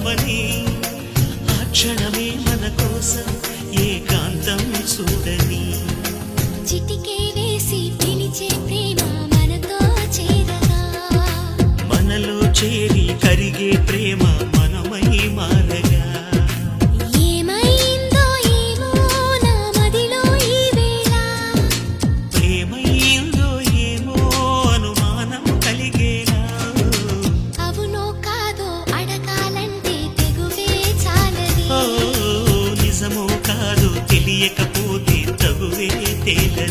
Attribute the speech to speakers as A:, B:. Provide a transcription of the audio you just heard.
A: రమ్మని ఆ క్షణమే మన కోసం ఏకాంతం చూడని
B: చిటికే వేసి పిలిచే ప్రేమ మనతో చేరగా
A: మనలో చేరి కరిగే ప్రేమ మనమై మారగా
B: ఏమైందో ఏమో నా మదిలో ఈ వేళ
A: ప్రేమైందో ఏమో అనుమానం కలిగేలా
B: అవునో కాదో అడగాలంటే తెగువే చాలది
A: ఓ నిజమో కాదో తెలియకపోతే తగువే తేలది